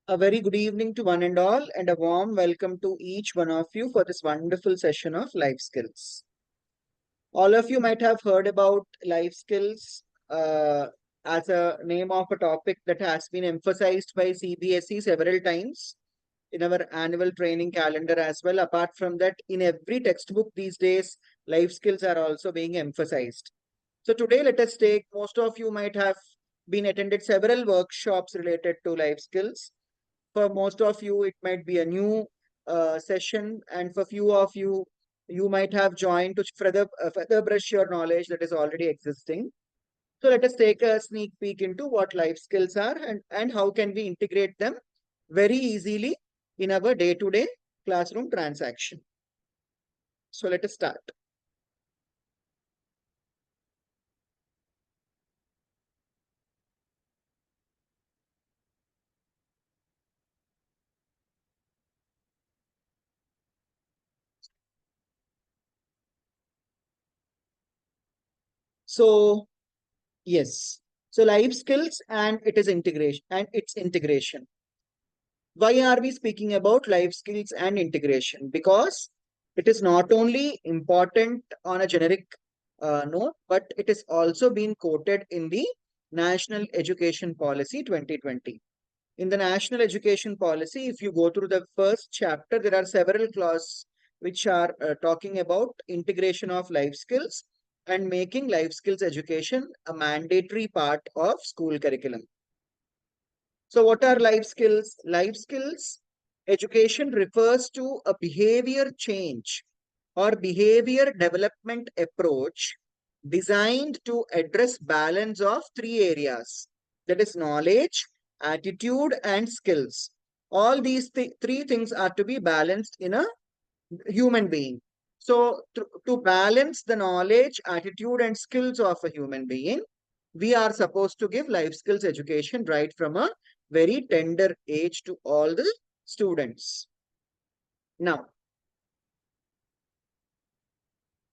A very good evening to one and all, and a warm welcome to each one of you for this wonderful session of life skills. All of you might have heard about life skills as a name of a topic that has been emphasized by CBSE several times in our annual training calendar as well. Apart from that, in every textbook these days, life skills are also being emphasized. So today, let us take, most of you might have been attended several workshops related to life skills. For most of you, it might be a new session, and for few of you, you might have joined to further brush your knowledge that is already existing. So let us take a sneak peek into what life skills are and how can we integrate them very easily in our day-to-day classroom transaction. So let us start. So yes, so life skills and its integration. Why are we speaking about life skills and integration? Because it is not only important on a generic note, but it is also been quoted in the National Education Policy 2020. In the National Education Policy, if you go through the first chapter, there are several clauses which are talking about integration of life skills and making life skills education a mandatory part of school curriculum. So, what are life skills? Life skills education refers to a behavior change or behavior development approach designed to address balance of three areas, that is knowledge, attitude, and skills. All these three things are to be balanced in a human being. So, to balance the knowledge, attitude, and skills of a human being, we are supposed to give life skills education right from a very tender age to all the students. Now,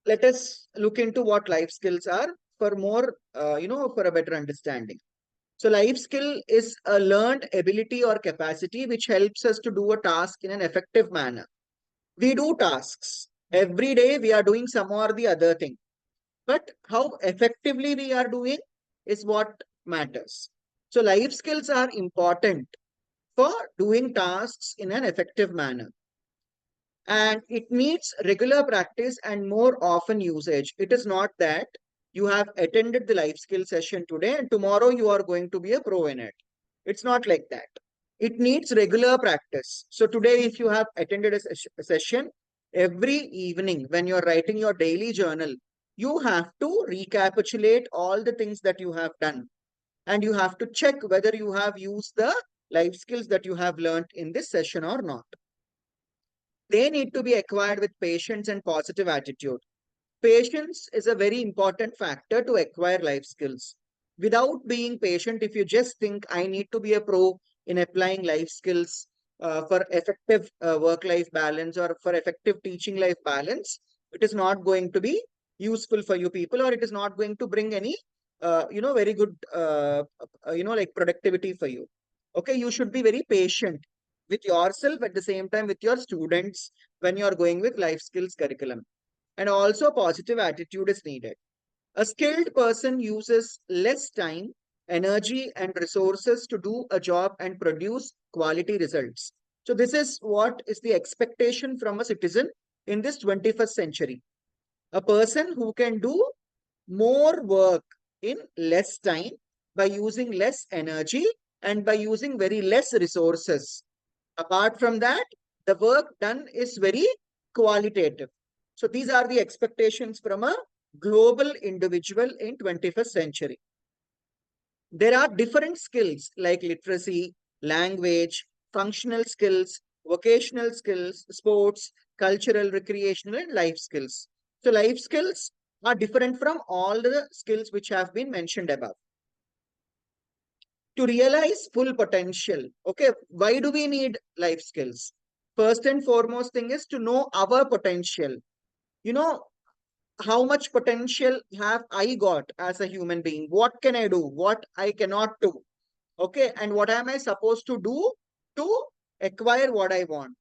let us look into what life skills are for more, for a better understanding. So, life skill is a learned ability or capacity which helps us to do a task in an effective manner. We do tasks. Every day we are doing some or the other thing. But how effectively we are doing is what matters. So, life skills are important for doing tasks in an effective manner. And it needs regular practice and more often usage. It is not that you have attended the life skill session today and tomorrow you are going to be a pro in it. It's not like that. It needs regular practice. So today, if you have attended a session, every evening when you're writing your daily journal, you have to recapitulate all the things that you have done. And you have to check whether you have used the life skills that you have learned in this session or not. They need to be acquired with patience and positive attitude. Patience is a very important factor to acquire life skills. Without being patient, if you just think, I need to be a pro in applying life skills for effective work life balance or for effective teaching life balance, it is not going to be useful for you people, or it is not going to bring any, very good, like productivity for you. Okay, you should be very patient with yourself at the same time with your students when you are going with life skills curriculum. And also, positive attitude is needed. A skilled person uses less time, energy, and resources to do a job and produce quality results. So, this is what is the expectation from a citizen in this 21st century. A person who can do more work in less time by using less energy and by using very less resources. Apart from that, the work done is very qualitative. So these are the expectations from a global individual in 21st century. There are different skills like literacy, language, functional skills, vocational skills, sports, cultural, recreational, and life skills. So life skills are different from all the skills which have been mentioned above. To realize full potential, okay, why do we need life skills? First and foremost thing is to know our potential. You know, how much potential have I got as a human being? What can I do? What I cannot do? Okay, and what am I supposed to do to acquire what I want.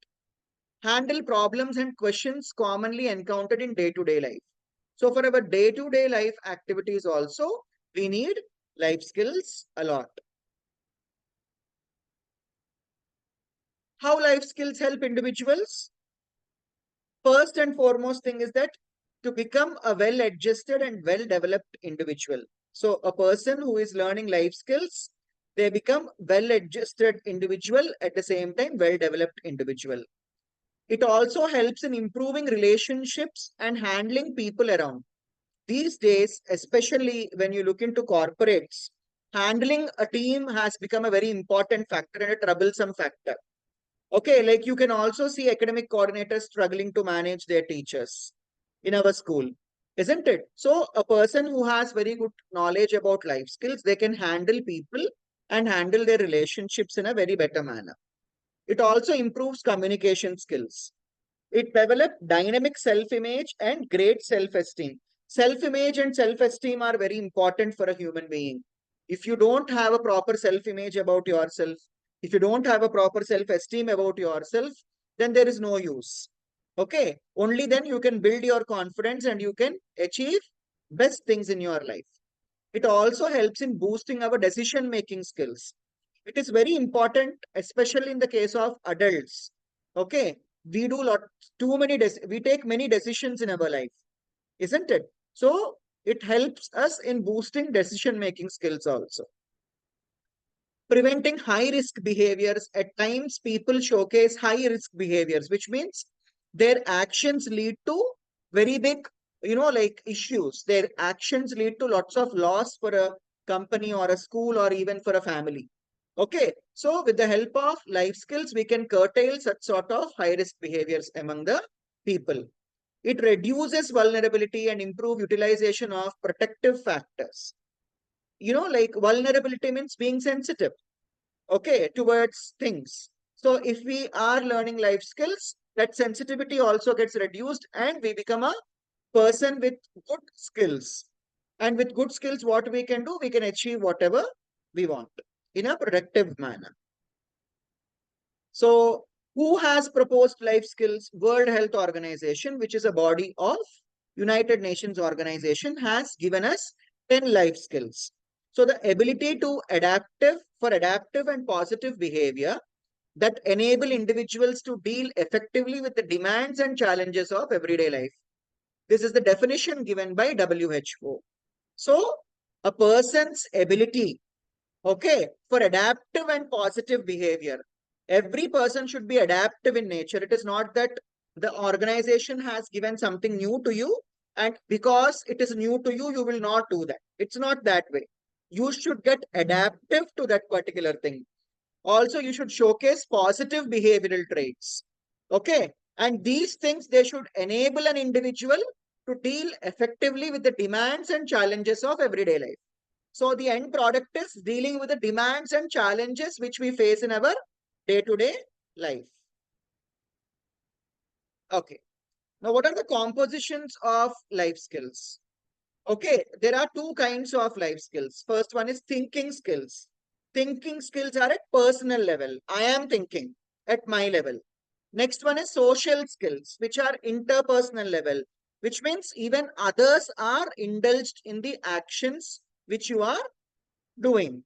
Handle problems and questions commonly encountered in day-to-day life. So for our day-to-day life activities also, we need life skills a lot. How life skills help individuals? First and foremost thing is that to become a well-adjusted and well-developed individual. So a person who is learning life skills, they become well-adjusted individual, at the same time well-developed individual. It also helps in improving relationships and handling people around. These days, especially when you look into corporates, handling a team has become a very important factor and a troublesome factor. Okay, like you can also see academic coordinators struggling to manage their teachers in our school, isn't it? So a person who has very good knowledge about life skills, they can handle people and handle their relationships in a very better manner. It also improves communication skills. It develops dynamic self-image and great self-esteem. Self-image and self-esteem are very important for a human being. If you don't have a proper self-image about yourself, if you don't have a proper self-esteem about yourself, then there is no use. Okay. Only then you can build your confidence and you can achieve best things in your life. It also helps in boosting our decision-making skills. It is very important, especially in the case of adults. Okay. We do we take many decisions in our life, isn't it? So it helps us in boosting decision-making skills also. Preventing high risk behaviors. At times, people showcase high risk behaviors, which means their actions lead to very big, like issues. Their actions lead to lots of loss for a company or a school or even for a family. Okay, so with the help of life skills, we can curtail such sort of high risk behaviors among the people. It reduces vulnerability and improve utilization of protective factors. Like vulnerability means being sensitive, okay, towards things. So if we are learning life skills, that sensitivity also gets reduced and we become a person with good skills. And with good skills, what we can do, we can achieve whatever we want in a productive manner. So who has proposed life skills? World Health Organization, which is a body of United Nations organization, has given us 10 life skills. So the ability to adaptive and positive behavior that enable individuals to deal effectively with the demands and challenges of everyday life. This is the definition given by WHO. So a person's ability, okay, for adaptive and positive behavior. Every person should be adaptive in nature. It is not that the organization has given something new to you and because it is new to you, you will not do that. It's not that way. You should get adaptive to that particular thing. Also, you should showcase positive behavioral traits. Okay. And these things, they should enable an individual to deal effectively with the demands and challenges of everyday life. So the end product is dealing with the demands and challenges which we face in our day-to-day life. Okay. Now, what are the compositions of life skills? Okay, there are two kinds of life skills. First one is thinking skills. Thinking skills are at personal level. I am thinking at my level. Next one is social skills, which are interpersonal level, which means even others are indulged in the actions which you are doing.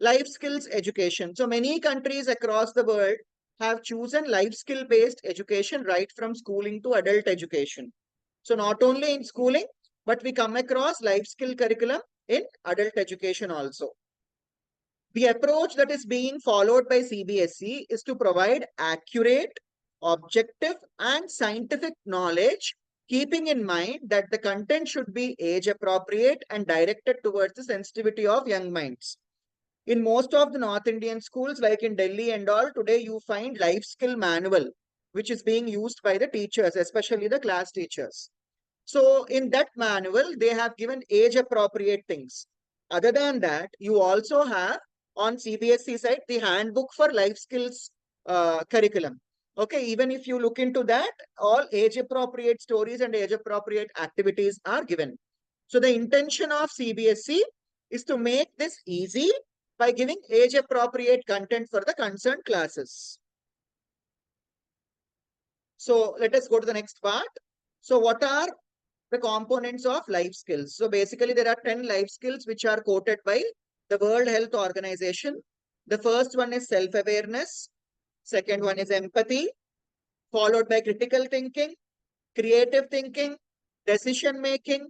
Life skills education. So many countries across the world have chosen life skill based education right from schooling to adult education. So not only in schooling, but we come across life skill curriculum in adult education also. The approach that is being followed by CBSE is to provide accurate, objective, and scientific knowledge, keeping in mind that the content should be age appropriate and directed towards the sensitivity of young minds. In most of the North Indian schools, like in Delhi and all, today you find life skill manual, which is being used by the teachers, especially the class teachers. So in that manual, they have given age appropriate things. Other than that, you also have on CBSE side, the handbook for life skills curriculum. Okay, even if you look into that, all age appropriate stories and age appropriate activities are given. So the intention of CBSE is to make this easy by giving age-appropriate content for the concerned classes. So let us go to the next part. So what are the components of life skills? So basically there are 10 life skills which are quoted by the World Health Organization. The first one is self-awareness. Second one is empathy, followed by critical thinking, creative thinking, decision making,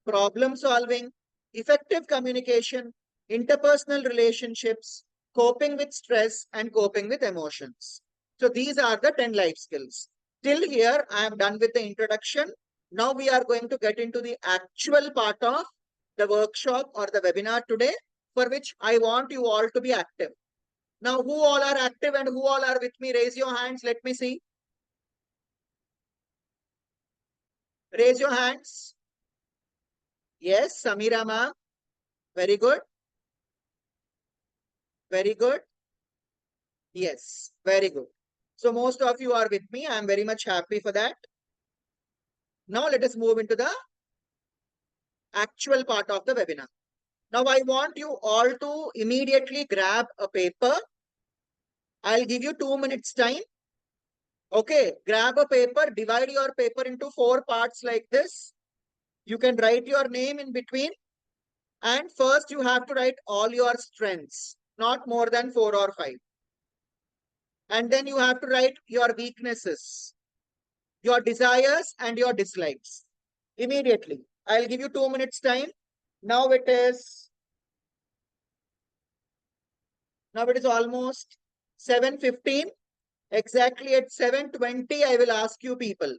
problem solving, effective communication, interpersonal relationships, coping with stress, and coping with emotions. So these are the 10 life skills. Till here, I am done with the introduction. Now we are going to get into the actual part of the workshop or the webinar today, for which I want you all to be active. Now, who all are active and who all are with me? Raise your hands. Let me see. Raise your hands. Yes, Samira ma'am. Very good. Very good. Yes, very good. So most of you are with me. I am very much happy for that. Now let us move into the actual part of the webinar. Now I want you all to immediately grab a paper. I'll give you 2 minutes time. Okay, grab a paper, divide your paper into 4 parts like this. You can write your name in between. And first you have to write all your strengths, not more than 4 or 5. And then you have to write your weaknesses, your desires and your dislikes immediately. I'll give you 2 minutes time. Now it is almost 7:15. Exactly at 7:20, I will ask you people.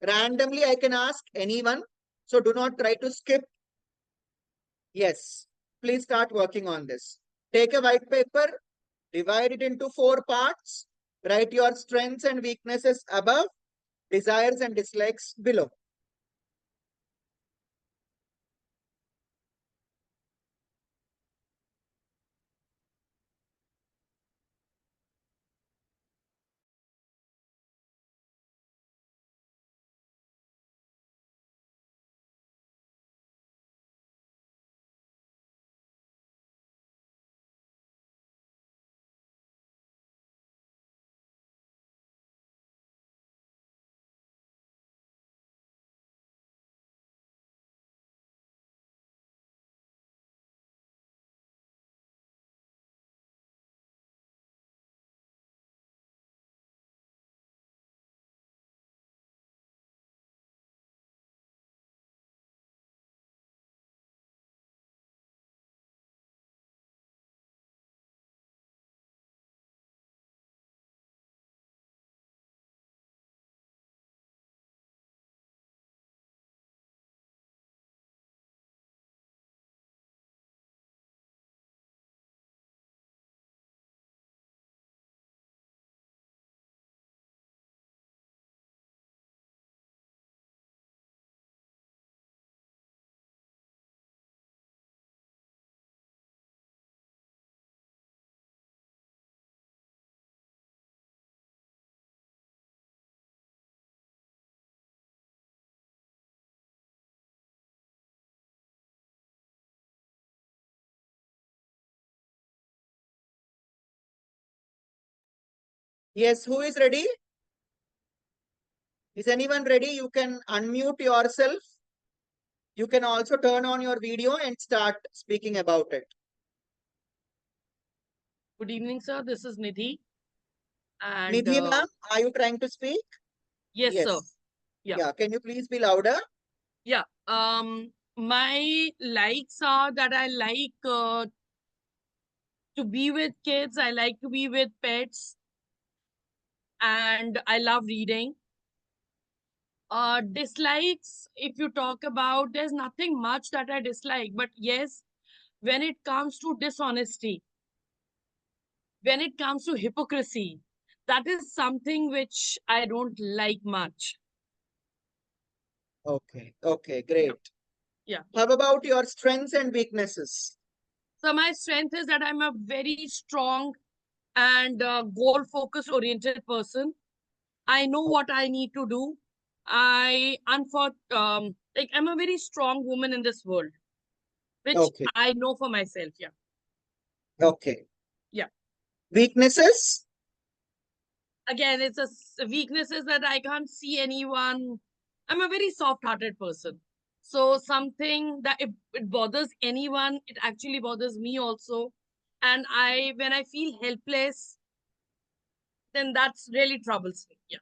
Randomly, I can ask anyone. So do not try to skip. Yes, please start working on this. Take a white paper, divide it into 4 parts. Write your strengths and weaknesses above, desires and dislikes below. Yes, who is ready? Is anyone ready? You can unmute yourself. You can also turn on your video and start speaking about it. Good evening, sir. This is Nidhi. And Nidhi ma'am, are you trying to speak? yes, sir. Yeah. Yeah. Can you please be louder? Yeah. My likes are that I like to be with kids. I like to be with pets, and I love reading. Dislikes, if you talk about, there's nothing much that I dislike. But yes, when it comes to dishonesty, when it comes to hypocrisy, that is something which I don't like much. Okay. Okay. Yeah. Great. Yeah. How about your strengths and weaknesses? So my strength is that I'm a very strong and goal focused oriented person. I know what I need to do. Like I'm a very strong woman in this world, which Okay. I know for myself. Yeah. Okay. Yeah. Weaknesses? Again, it's a weakness is that I can't see anyone. I'm a very soft-hearted person. So something that if it bothers anyone, it actually bothers me also. And when I feel helpless, then that's really troubles me. Yeah.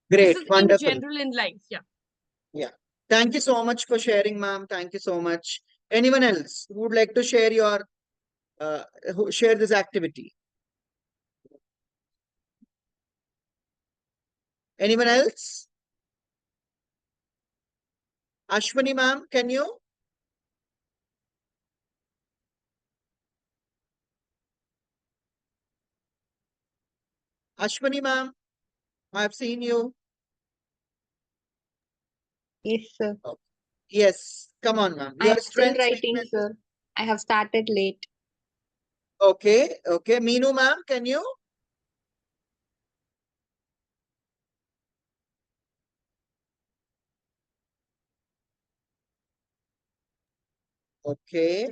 This Great. is in Wonderful. general in life. Yeah. Yeah. Thank you so much for sharing, ma'am. Thank you so much. Anyone else who would like to share your share this activity? Anyone else? Ashwani, ma'am, can you? Ashwani, ma'am, I've seen you. Yes, sir. Oh, yes, come on, ma'am. I Your am still strengths, writing, weaknesses. sir. I have started late. Okay, okay. Meenu, ma'am, can you? Okay.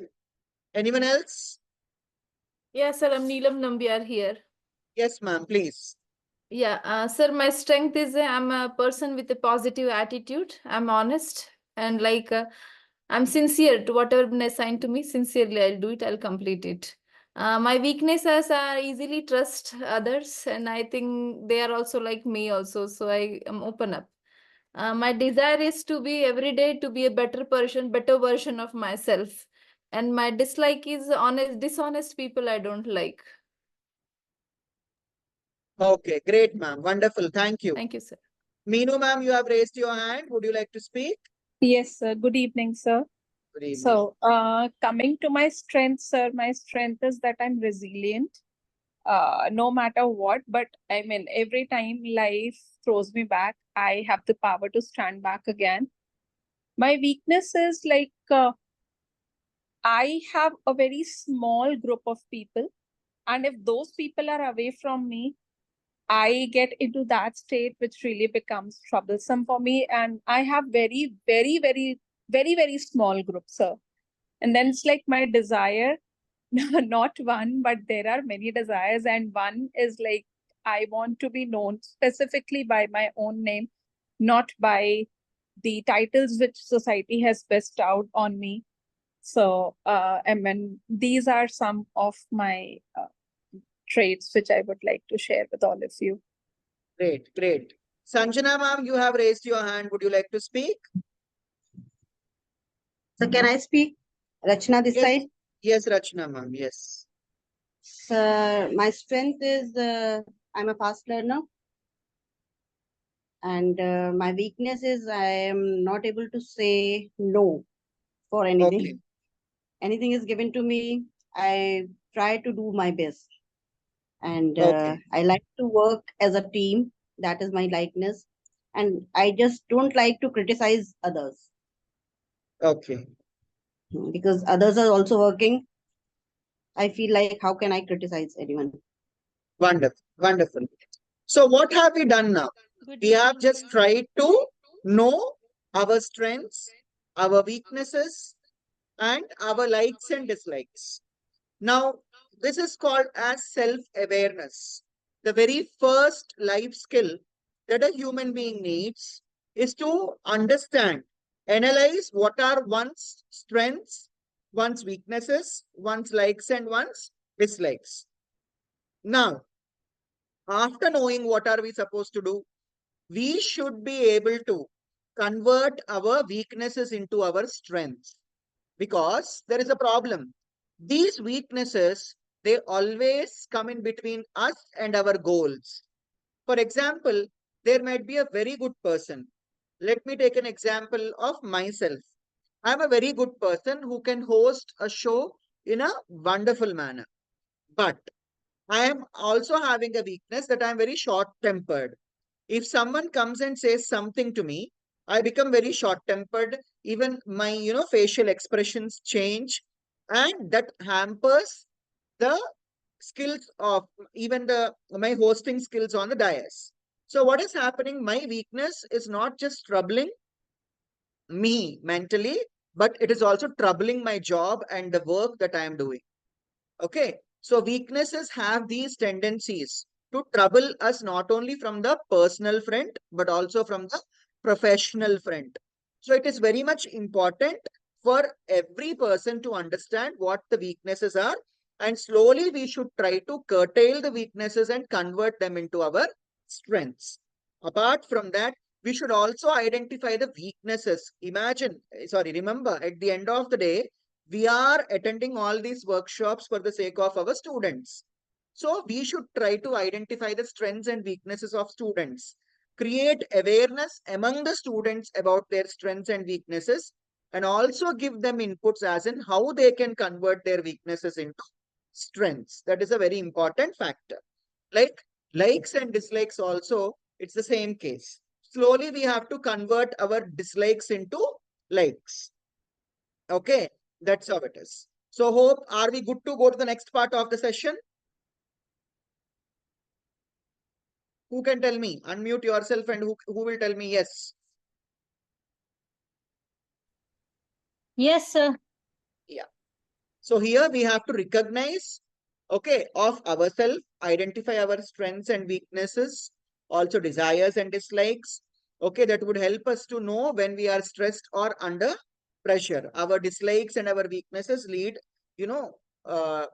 Anyone else? Yes, sir, I'm Neelam Nambiar here. Yes, ma'am, please. Yeah, sir, my strength is I'm a person with a positive attitude. I'm honest and I'm sincere to whatever been assigned to me. Sincerely, I'll do it. I'll complete it. My weaknesses are easily trust others, and I think they are also like me also. So I am open up. My desire is to be every day to be a better person, better version of myself. And my dislike is dishonest people I don't like. Okay, great, ma'am. Wonderful. Thank you. Thank you, sir. Meenu, ma'am, you have raised your hand. Would you like to speak? Yes, sir. Good evening, sir. Good evening. So, coming to my strength, sir, my strength is that I'm resilient, no matter what. But I mean, every time life throws me back, I have the power to stand back again. My weakness is I have a very small group of people, and if those people are away from me, I get into that state which really becomes troublesome for me. And I have very small groups, sir. And then it's like my desire, not one, but there are many desires. And one is like, I want to be known specifically by my own name, not by the titles which society has bestowed on me. So, I mean, these are some of my traits which I would like to share with all of you. Great, great. Sanjana, ma'am, you have raised your hand. Would you like to speak? So can I speak? Rachna this Yes. side. Yes, Rachna, ma'am. Yes. My strength is I'm a fast learner. And my weakness is I am not able to say no for anything. Okay. Anything is given to me, I try to do my best. And Okay. I like to work as a team. That is my likeness. And I just don't like to criticize others Okay. because others are also working. I feel like, how can I criticize anyone? Wonderful. Wonderful. So what have we done now? We have just tried to know our strengths, our weaknesses, and our likes and dislikes. Now, this is called as self-awareness. The very first life skill that a human being needs is to understand, analyze what are one's strengths, one's weaknesses, one's likes and one's dislikes. Now, after knowing what are we supposed to do, we should be able to convert our weaknesses into our strengths, because there is a problem. These weaknesses, they always come in between us and our goals. For example, there might be a very good person. Let me take an example of myself. I'm a very good person who can host a show in a wonderful manner. But I am also having a weakness that I'm very short tempered. If someone comes and says something to me, I become very short tempered. Even my, facial expressions change, and that hampers the skills of even my hosting skills on the dais. So what is happening? My weakness is not just troubling me mentally, but it is also troubling my job and the work that I am doing. Okay, so weaknesses have these tendencies to trouble us not only from the personal front, but also from the professional front. So it is very much important for every person to understand what the weaknesses are, and slowly we should try to curtail the weaknesses and convert them into our strengths. Apart from that, we should also identify the weaknesses. Remember, at the end of the day, we are attending all these workshops for the sake of our students. So we should try to identify the strengths and weaknesses of students, create awareness among the students about their strengths and weaknesses, and also give them inputs as in how they can convert their weaknesses into strengths. That is a very important factor. Like likes and dislikes also, it's the same case. Slowly we have to convert our dislikes into likes. Okay, that's how it is. So hope, are we good to go to the next part of the session? Who can tell me? Unmute yourself, and who will tell me yes? Yes, sir. So here we have to recognize, okay, of ourselves, identify our strengths and weaknesses, also desires and dislikes. Okay, that would help us to know when we are stressed or under pressure. Our dislikes and our weaknesses lead, that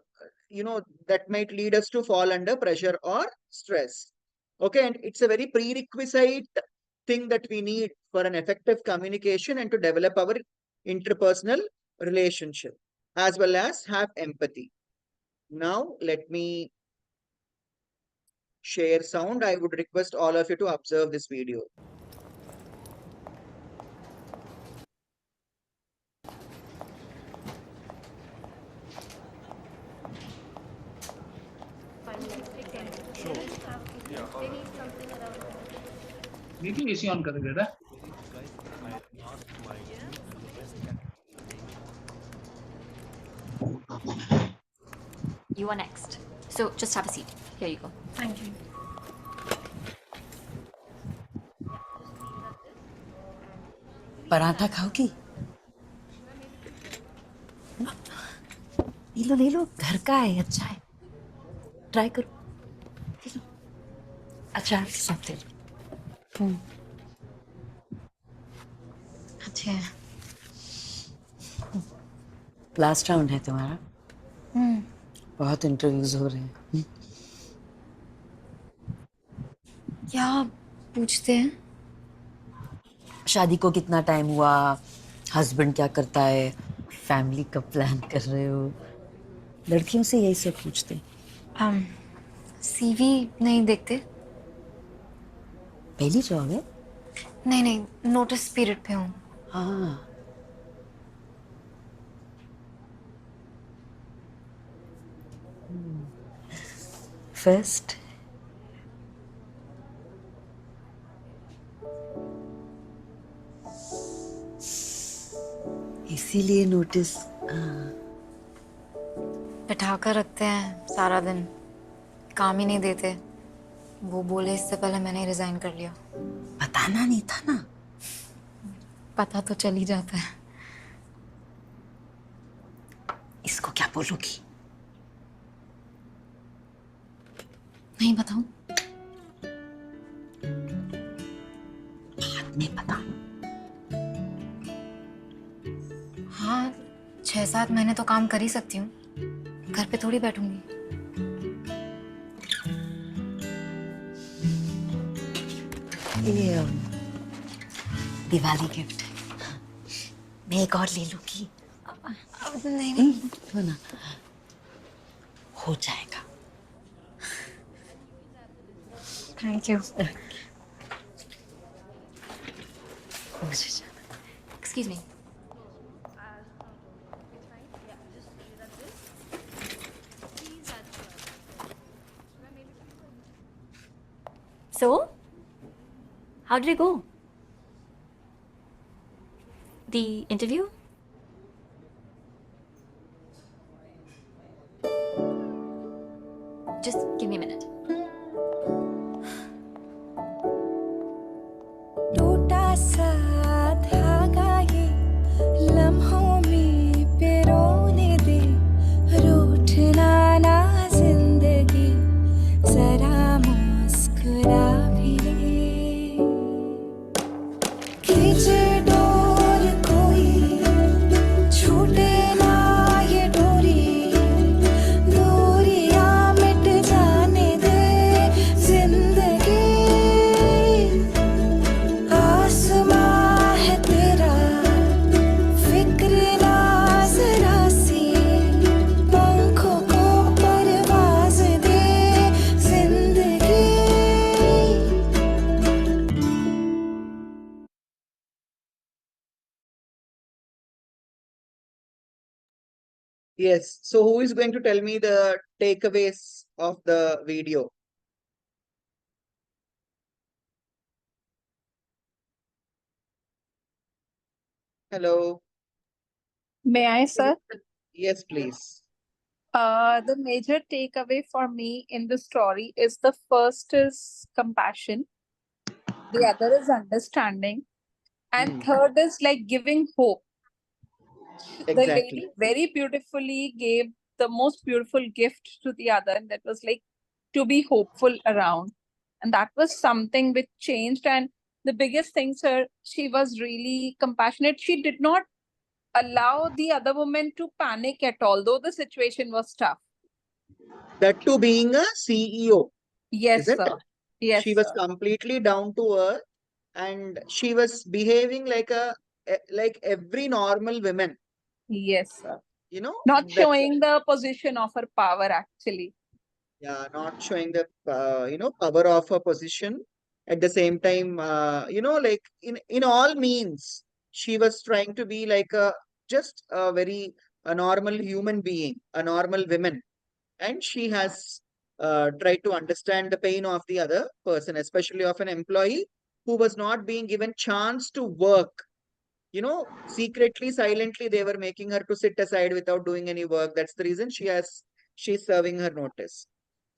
might lead us to fall under pressure or stress. Okay, and it's a very prerequisite thing that we need for an effective communication and to develop our interpersonal relationship, as well as have empathy. Now, let me share sound. I would request all of you to observe this video. देखिए AC on कर बेटा You are next. So just have a seat. Here you go. Thank you. Paratha खाओगी? ले लो घर का है, अच्छा है, try करो। अच्छा सब दे लो। अच्छा है। लास्ट राउंड है तुम्हारा। बहुत इंटरव्यूज हो रहे हैं। क्या पूछते हैं? शादी को कितना टाइम हुआ, हस्बैंड क्या करता है, फैमिली कब प्लान कर रहे हो, लड़कियों से यही सब पूछते हैं। सीवी नहीं देखते? पहली जॉब है? नहीं, नोटिस पीरियड पे हूँ। हाँ, फर्स्ट इसीलिए नोटिस। बिठा कर रखते हैं सारा दिन, काम ही नहीं देते। वो बोले इससे पहले मैंने रिजाइन कर लिया। बताना नहीं था ना? पता तो चल ही जाता है। इसको क्या बोलोगी? नहीं बताऊं? बाद में बता। हाँ, 6-7 महीने तो काम कर ही सकती हूँ, घर पे थोड़ी बैठूंगी। ये दिवाली गिफ्ट मैं एक और ले लूंगी। नहीं हो ना, हो जाएगा। Thank you. मुझे जाना। Excuse me. So, how did it go? The interview? Just give me a minute. टूटा सा धागा ये लम्हों में पिरोने दे, रूठना Yes. So who is going to tell me the takeaways of the video? Hello. May I, sir? Yes, please. The major takeaway for me in the story is the first is compassion, the other is understanding, and third is like giving hope. The Exactly. lady very beautifully gave the most beautiful gift to the other, and that was like to be hopeful around. And that was something which changed. And the biggest thing, sir, she was really compassionate. She did not allow the other woman to panic at all, though the situation was tough. That too being a CEO, Yes, isn't sir. it? Yes, She was sir. completely down to earth and she was behaving like like every normal woman, Yes, sir. you know, Not that showing the position of her power, actually. yeah, not showing the power of a position. At the same time, like in all means, she was trying to be like a just a very a normal human being, a normal woman, and she has tried to understand the pain of the other person, especially of an employee who was not being given chance to work. Secretly, silently, they were making her to sit aside without doing any work. That's the reason she's serving her notice.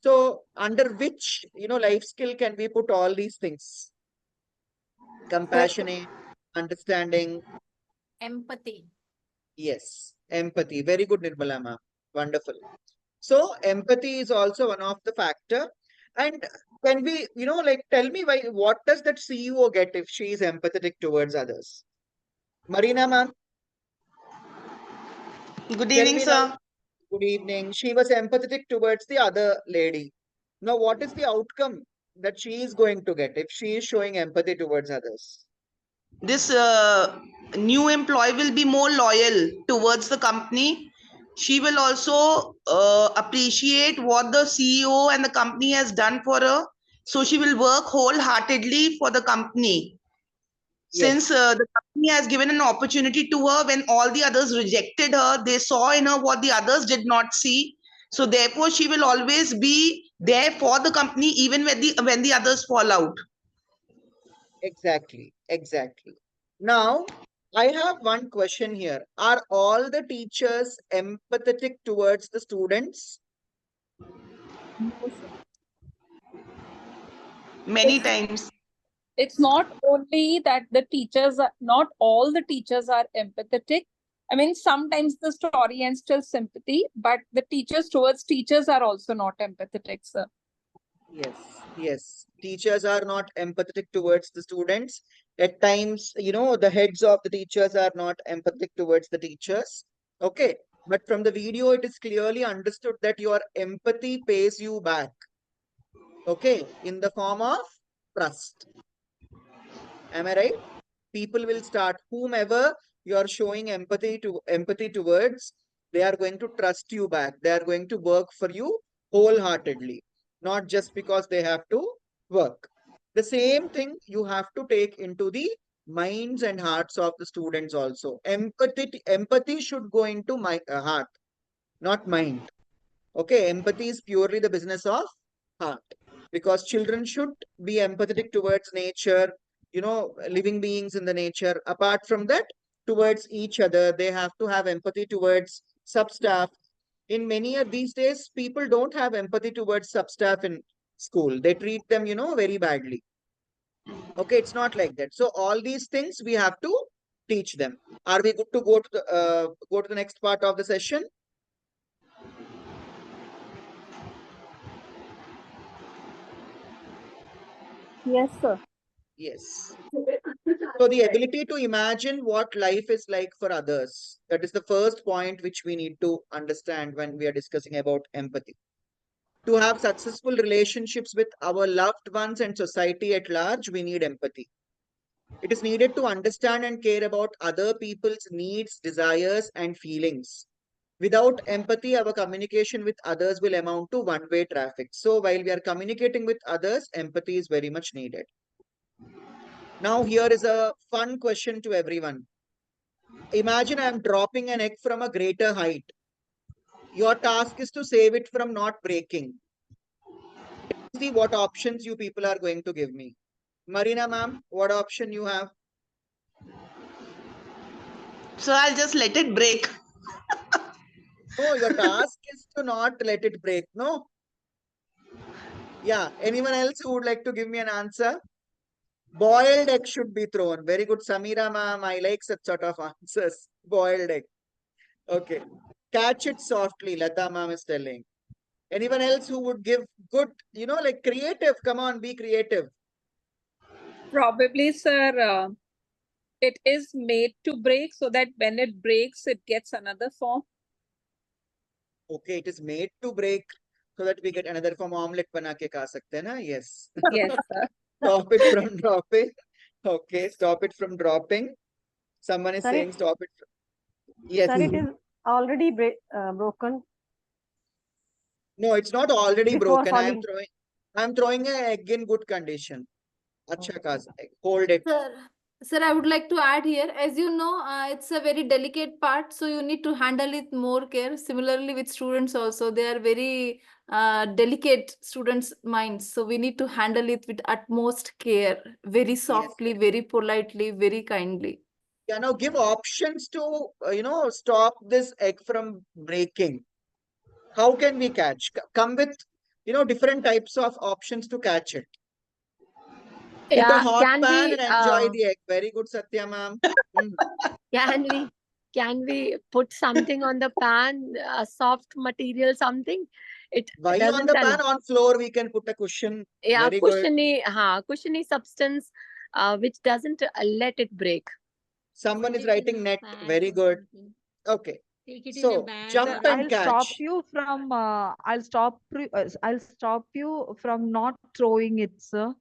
So, under which, life skill can we put all these things? Compassionate, understanding, Empathy. yes, empathy. Very good, Nirmala ma'am. Wonderful. So, empathy is also one of the factor. And can we, like, tell me what does that CEO get if she is empathetic towards others? Marina ma'am, Good tell evening, me now. sir. Good evening. She was empathetic towards the other lady. Now, what is the outcome that she is going to get if she is showing empathy towards others? This new employee will be more loyal towards the company. She will also appreciate what the CEO and the company has done for her. So she will work wholeheartedly for the company. Since Yes, the company has given an opportunity to her when all the others rejected her, they saw in her what the others did not see. So therefore, she will always be there for the company even when the others fall out. exactly, exactly. Now, I have one question here. Are all the teachers empathetic towards the students? No, sir. Many It's times. it's not only that the teachers are not all the teachers are empathetic. I mean, sometimes the story ends till sympathy, but the teachers towards teachers are also not empathetic, sir. Yes, yes. Teachers are not empathetic towards the students. At times, the heads of the teachers are not empathetic towards the teachers. Okay. But from the video, it is clearly understood that your empathy pays you back. Okay. In the form of trust. Am I right? People will start, whomever you are showing empathy towards, they are going to trust you back. They are going to work for you wholeheartedly, not just because they have to work. The same thing you have to take into the minds and hearts of the students also. Empathy should go into my heart, not mind. Okay, empathy is purely the business of heart because children should be empathetic towards nature, living beings in the nature. Apart from that, towards each other, they have to have empathy towards sub-staff. In many of these days, people don't have empathy towards sub-staff in school. They treat them, very badly. Okay, it's not like that. So all these things we have to teach them. Are we good to go to the next part of the session? Yes, sir. Yes. So the ability to imagine what life is like for others. That is the first point which we need to understand when we are discussing about empathy. To have successful relationships with our loved ones and society at large, we need empathy. It is needed to understand and care about other people's needs, desires, and feelings. Without empathy, our communication with others will amount to one-way traffic. So while we are communicating with others, empathy is very much needed. Now, here is a fun question to everyone. Imagine I'm dropping an egg from a greater height. Your task is to save it from not breaking. See what options you people are going to give me. Marina ma'am, what option you have? So I'll just let it break. No, your task is to not let it break. No. Yeah. Anyone else who would like to give me an answer? Boiled egg should be thrown. Very good, Samira ma'am. I like such sort of answers. Boiled egg. Okay. Catch it softly, Lata ma'am is telling. Anyone else who would give good, like creative? Come on, be creative. Probably, sir, it is made to break so that when it breaks, it gets another form. Okay, it is made to break so that we get another form. Omelette bana ke kha sakte hain na? Yes. Yes, sir. Stop it from dropping. Okay, stop it from dropping. Someone is Sir, saying stop it. Yes. Sir, it is already broken No, it's not already before broken. falling. I'm throwing an egg in good condition. Acha kaas egg. Hold it. Sir, I would like to add here, as you know, it's a very delicate part, so you need to handle it more care. Similarly, with students also, they are very delicate students' minds, so we need to handle it with utmost care, very softly, very politely, very kindly. Yeah, now give options to, stop this egg from breaking. How can we catch? Come with, different types of options to catch it. Put a hot pan and enjoy the egg. Very good, Satya ma'am. Can we put something on the pan, a soft material, something? Why on the pan? On floor we can put a cushion. Yeah, Very good. cushiony substance, which doesn't let it break. Someone is writing net. Very good. Okay. So jump and catch. I'll stop you from not throwing it, sir.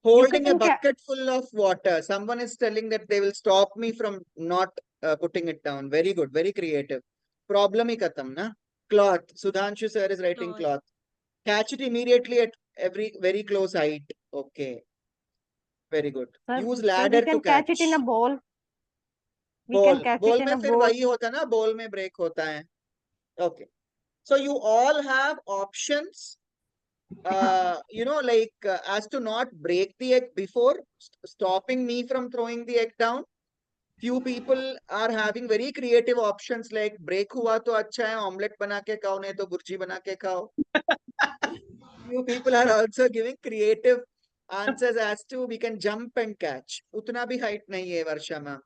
Holding a bucket full of water. Someone is telling that they will stop me from not putting it down. Very good. Very creative. Problem hi khatam, na? Cloth. Sudhanshu sir is writing cloth. Catch it immediately at very close height. Okay. Very good. Sir, Use ladder we can to catch. it in a bowl. We Bowl. can catch Bowl it in mein a fir bowl. wahi hota na, bowl mein break hota hai. Okay. So you all have options, as to not break the egg before stopping me from throwing the egg down. Few people are having very creative options like break hua to acha hai, omelette bana ke khao, nahi to burji bana ke khao. Few people are also giving creative answers as to we can jump and catch. Utna bhi height nahi hai, Varsha ma'am.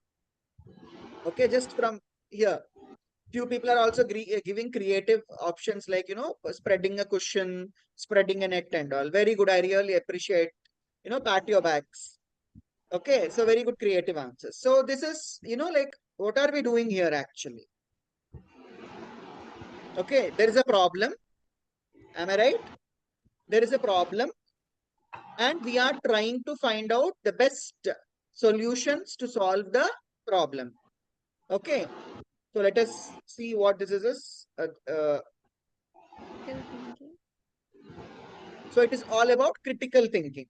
Okay, just from here. Few people are also giving creative options like, spreading a cushion, spreading a net and all. Very good. I really appreciate, pat your backs. Okay, so very good creative answers. So this is, what are we doing here actually? Okay, there is a problem. Am I right? There is a problem. And we are trying to find out the best solutions to solve the problem. Okay. So let us see what this is. So it is all about critical thinking.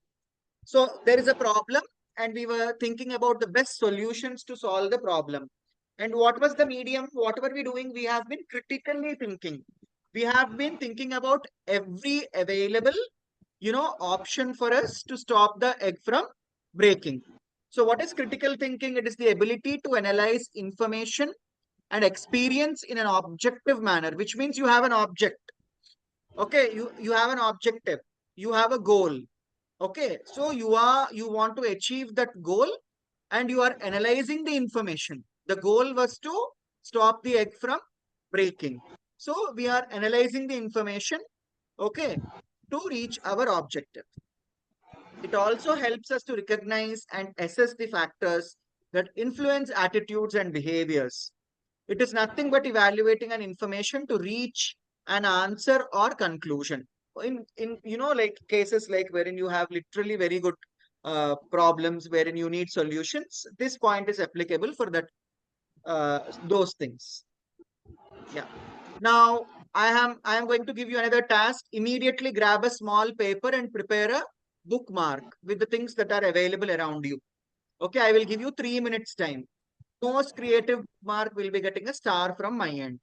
So there is a problem and we were thinking about the best solutions to solve the problem. And what was the medium? What were we doing? We have been critically thinking. We have been thinking about every available, option for us to stop the egg from breaking. So what is critical thinking? It is the ability to analyze information and experience in an objective manner, which means you have an object. Okay, you have an objective, you have a goal. Okay, so you want to achieve that goal and you are analyzing the information. The goal was to stop the egg from breaking. So we are analyzing the information, okay, to reach our objective. It also helps us to recognize and assess the factors that influence attitudes and behaviors. It is nothing but evaluating an information to reach an answer or conclusion. In like cases like wherein you have literally very good problems wherein you need solutions, this point is applicable for that those things. Yeah. Now I am going to give you another task. Immediately grab a small paper and prepare a bookmark with the things that are available around you. Okay, I will give you 3 minutes time. Most creative mark will be getting a star from my end.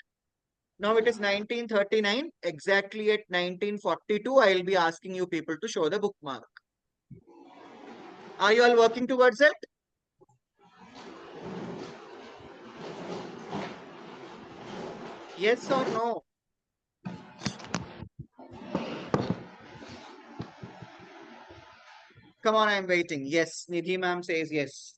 Now it is 1939. Exactly at 1942, I will be asking you people to show the bookmark. Are you all working towards it? Yes or no? Come on, I'm waiting. Yes, Nidhi ma'am says yes.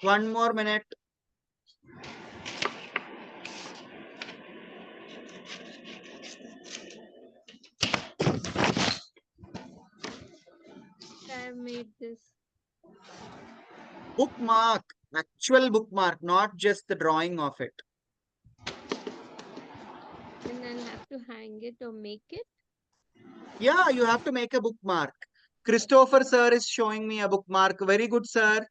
One more minute. I made this. Bookmark, actual bookmark, not just the drawing of it. And then have to hang it or make it. Yeah, you have to make a bookmark. Christopher sir is showing me a bookmark. Very good, sir.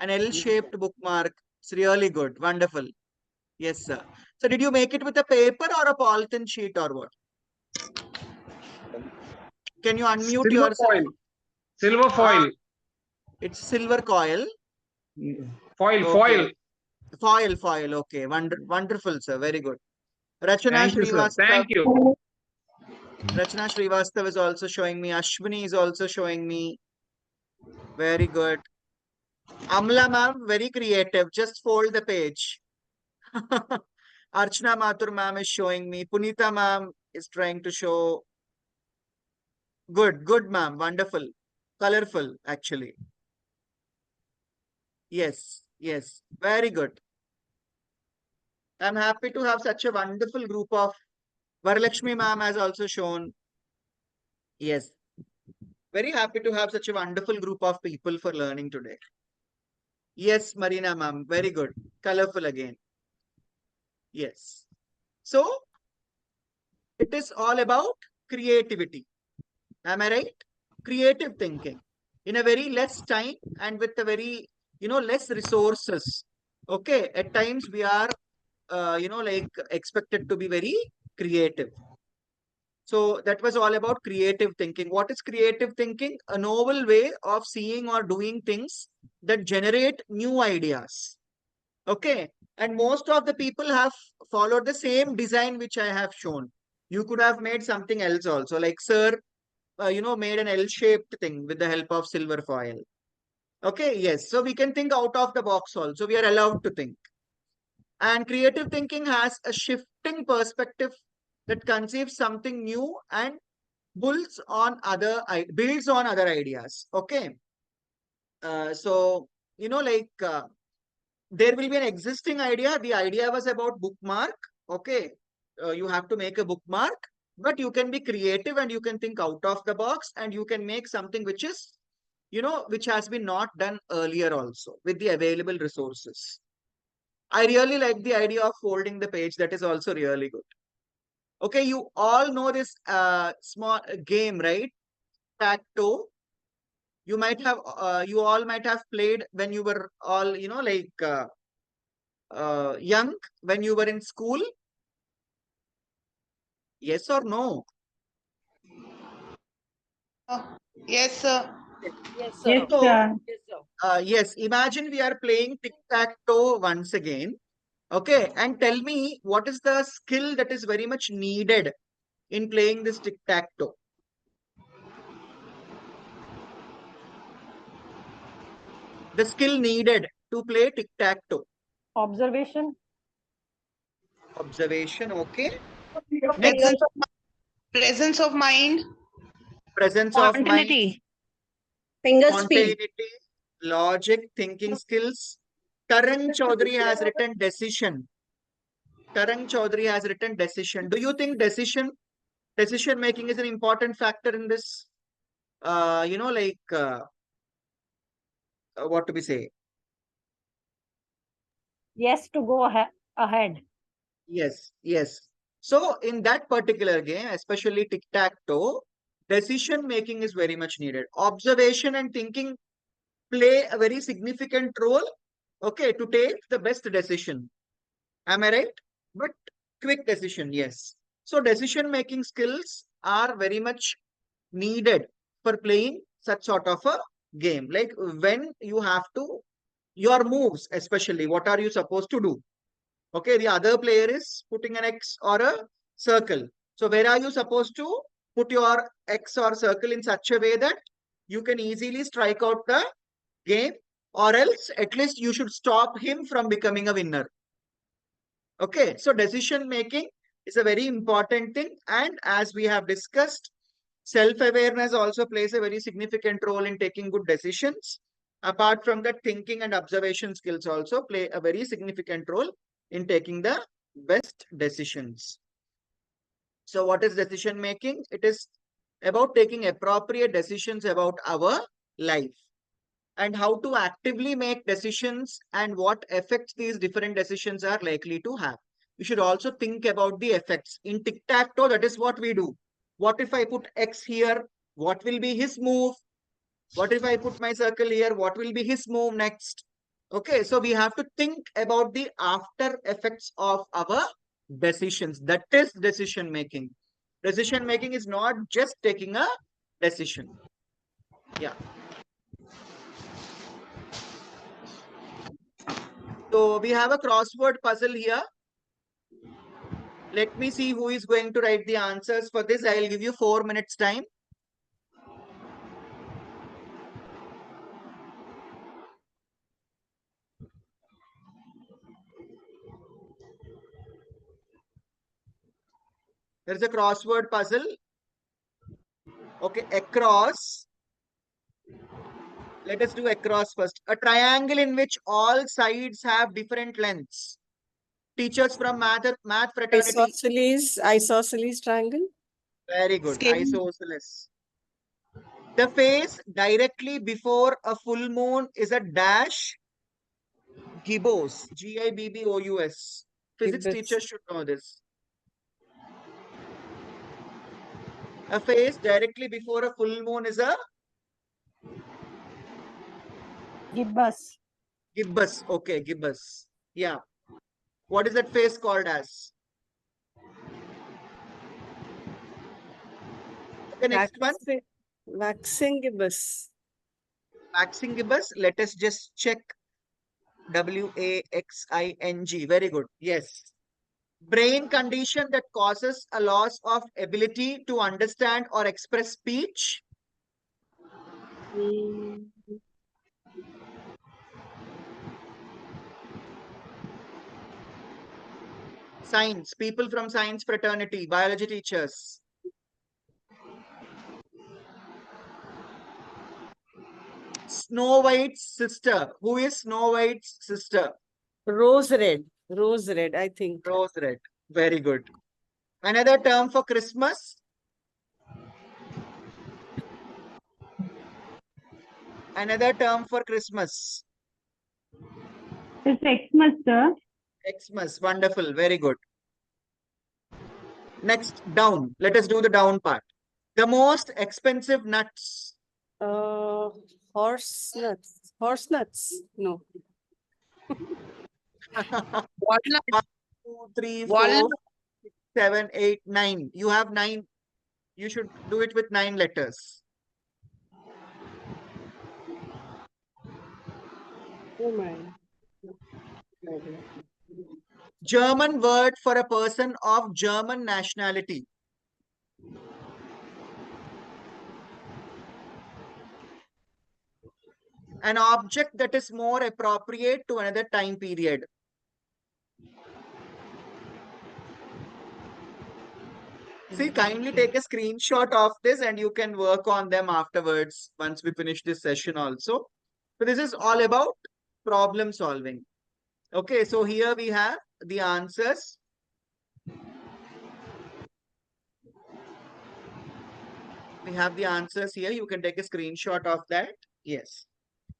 An L-shaped bookmark. It's really good. Wonderful. Yes, sir. So did you make it with a paper or a polythene sheet or what? Can you unmute Silver yourself? foil. Silver foil. It's silver coil. Foil, Okay. foil. Foil. Okay. Wonderful, sir. Very good. Rachana Thank you, sir. Srivastav. Thank you. Rachana Srivastav is also showing me. Ashwini is also showing me. Very good. Amla ma'am, very creative. Just fold the page. Archana Mathur ma'am is showing me. Punita ma'am is trying to show. Good, ma'am. Wonderful. Colorful, actually. Yes. Very good. I'm happy to have such a wonderful group of. Varalakshmi ma'am has also shown. Yes. Very happy to have such a wonderful group of people for learning today. Yes, Marina ma'am. Very good. Colorful again. Yes. So, it is all about creativity. Am I right? Creative thinking in a very less time and with a very, less resources. Okay. At times we are, expected to be very creative. So that was all about creative thinking. What is creative thinking? A novel way of seeing or doing things that generate new ideas. Okay. And most of the people have followed the same design which I have shown. You could have made something else also. Like sir, made an L-shaped thing with the help of silver foil. Okay. Yes. So we can think out of the box also. We are allowed to think. And creative thinking has a shifting perspective that conceives something new and builds on other ideas. Okay. So, there will be an existing idea. The idea was about bookmark. Okay. You have to make a bookmark, but you can be creative and you can think out of the box and you can make something which is, which has been not done earlier also with the available resources. I really like the idea of folding the page. That is also really good. Okay. You all know this small game, right? Tacto. You all might have played when you were all, young, when you were in school. Yes or no? Yes, sir. Yes, Yes, sir. So, sir. Yes, sir. yes, imagine we are playing tic-tac-toe once again. Okay, and tell me what is the skill that is very much needed in playing this tic-tac-toe? The skill needed to play tic-tac-toe. Observation. Observation, okay. Next, Presence of mind. Presence of mind. Spontaneity. Finger speed. Spontaneity, logic, thinking skills. Tarang Chaudhary has written decision. Tarang Chaudhary has written decision. Do you think decision making is an important factor in this? You know, like what do we say? Yes, to go ahead. Yes, yes. So in that particular game, especially tic-tac-toe, decision making is very much needed. Observation and thinking play a very significant role, okay, to take the best decision. Am I right? But quick decision, yes. So decision making skills are very much needed for playing such sort of a game. Like when you have to, your moves, especially, what are you supposed to do? Okay, the other player is putting an X or a circle. So where are you supposed to put your X or circle in such a way that you can easily strike out the game, or else at least you should stop him from becoming a winner. Okay, so decision making is a very important thing. And as we have discussed, self-awareness also plays a very significant role in taking good decisions. Apart from that, thinking and observation skills also play a very significant role in taking the best decisions. So what is decision making? It is about taking appropriate decisions about our life and how to actively make decisions and what effects these different decisions are likely to have. You should also think about the effects. In tic-tac-toe, that is what we do. What if I put X here? What will be his move? What if I put my circle here? What will be his move next? Okay, so we have to think about the after effects of our decisions. That is decision making. Decision making is not just taking a decision. Yeah. So we have a crossword puzzle here. Let me see who is going to write the answers for this. I will give you 4 minutes time. There is a crossword puzzle. Okay, across. Let us do across first. A triangle in which all sides have different lengths. Teachers from math fraternity. Isosceles triangle. Very good. Isosceles. The face directly before a full moon is a dash. Gibbous. Gibbous. Physics teachers should know this. A face directly before a full moon is a Gibbous. gibbous. Okay, gibbous. Yeah. What is that face called as? Okay, next one. Waxing gibbous. Waxing gibbous. Let us just check. W-A-X-I-N-G. Very good. Yes. Brain condition that causes a loss of ability to understand or express speech. Science. People from science fraternity. Biology teachers. Snow White's sister. Who is Snow White's sister? Rose red. Rose red, I think. Rose red. Very good. Another term for Christmas. Another term for Christmas. It's Xmas, sir. Xmas. Wonderful. Very good. Next, down. Let us do the down part. The most expensive nuts. Horse nuts. Horse nuts. No. 1, 2, 3, 4, 6, 7, 8, 9. You have 9. You should do it with 9 letters. Oh my. German word for a person of German nationality. An object that is more appropriate to another time period. See, kindly take a screenshot of this and you can work on them afterwards once we finish this session also. So this is all about problem solving. Okay, so here we have the answers. We have the answers here. You can take a screenshot of that. Yes.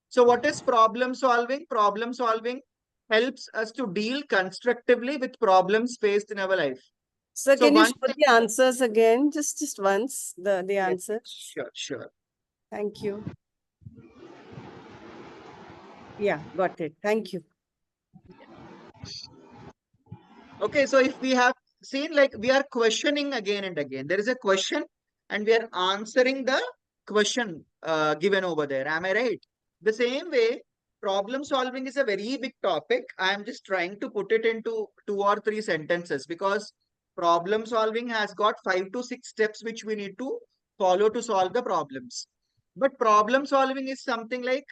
So what is problem solving? Problem solving helps us to deal constructively with problems faced in our life. So So can you one show the answers again? Just once, the Yes, answer. sure. Thank you. Yeah, got it. Thank you. Okay, so if we have seen, like, we are questioning again and again. There is a question and we are answering the question given over there. Am I right? The same way, problem solving is a very big topic. I am just trying to put it into 2 or 3 sentences because problem solving has got 5 to 6 steps which we need to follow to solve the problems. But problem solving is something like,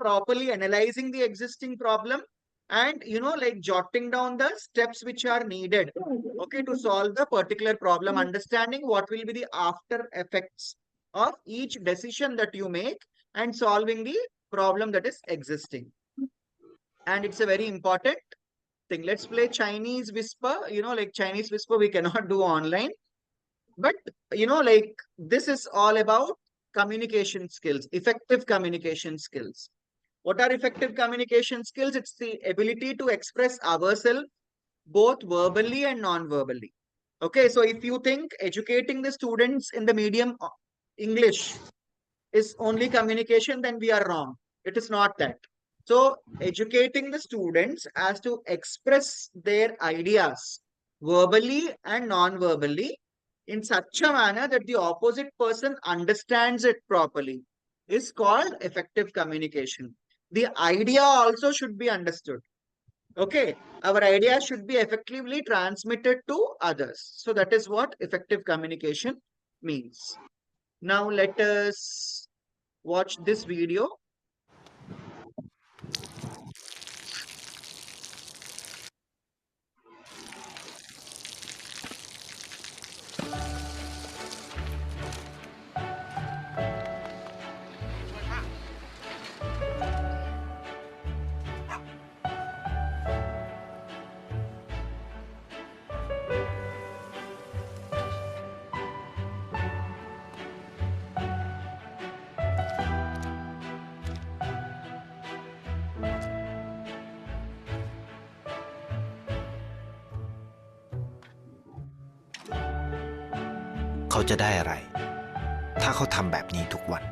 properly analyzing the existing problem and, like jotting down the steps which are needed, okay, to solve the particular problem, understanding what will be the after effects of each decision that you make and solving the problem that is existing. And it's a very important thing. Let's play Chinese whisper. Like Chinese whisper we cannot do online, but like this is all about communication skills, effective communication skills. What are effective communication skills? It's the ability to express ourselves both verbally and non-verbally. Okay, so if you think educating the students in the medium English is only communication, then we are wrong. It is not that. So educating the students as to express their ideas verbally and non-verbally in such a manner that the opposite person understands it properly is called effective communication. The idea also should be understood. Okay, our idea should be effectively transmitted to others. So that is what effective communication means. Now let us watch this video.เขาจะได้อะไร ถ้าเขาทำแบบนี้ทุกวัน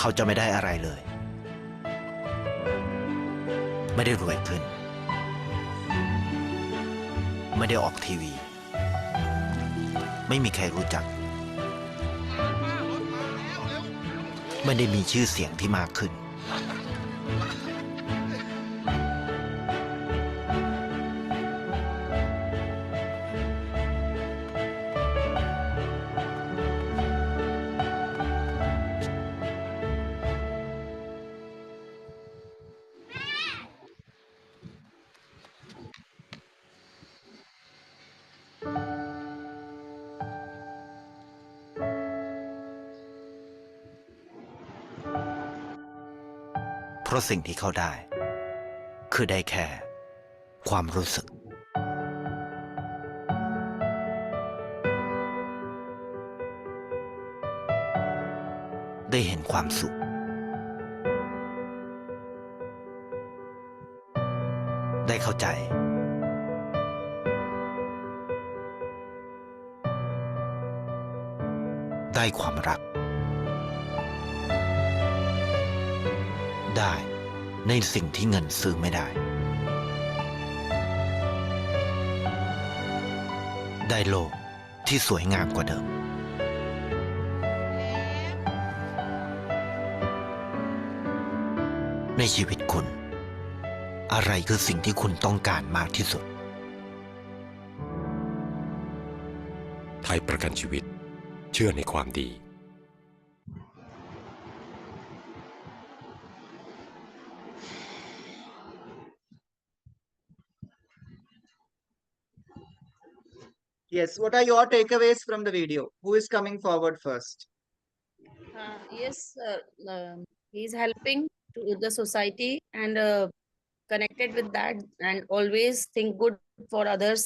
เขาจะไม่ได้อะไรเลย ไม่ได้รวยขึ้น ไม่ได้ออกทีวี ไม่มีใครรู้จัก ไม่ได้มีชื่อเสียงที่มากขึ้น เพราะสิ่งที่เขาได้คือได้แค่ความรู้สึกได้เห็นความสุขได้เข้าใจได้ความรักได้ในสิ่งที่เงินซื้อไม่ได้ ได้โลกที่สวยงามกว่าเดิมในชีวิตคุณอะไรคือสิ่งที่คุณต้องการมากที่สุด ไทยประกันชีวิตเชื่อในความดี Yes, what are your takeaways from the video? Who is coming forward first? Yes, he's helping to the society and connected with that, and always think good for others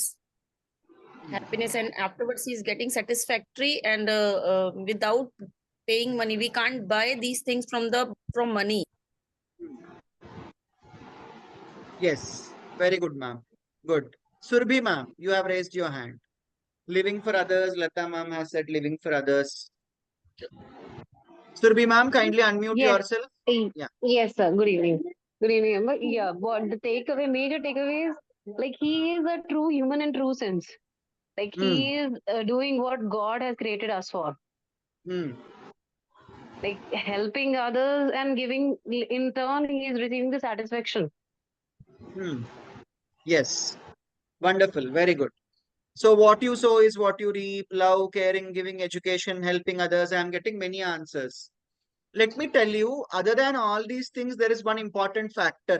happiness, and afterwards he's getting satisfactory, and without paying money. We can't buy these things from money. Yes, very good, ma'am. Good. Surbhi, ma'am, you have raised your hand. Living for others. Lata ma'am has said living for others. Surbhi ma'am, kindly unmute yourself. Yeah. Yes, sir. Good evening. Good evening. But yeah, what the takeaway, major takeaway is like he is a true human in true sense. Like he is doing what God has created us for. Like helping others and giving, in turn, he is receiving the satisfaction. Yes. Wonderful. Very good. So what you sow is what you reap. Love, caring, giving, education, helping others. I am getting many answers. Let me tell you, other than all these things, there is one important factor.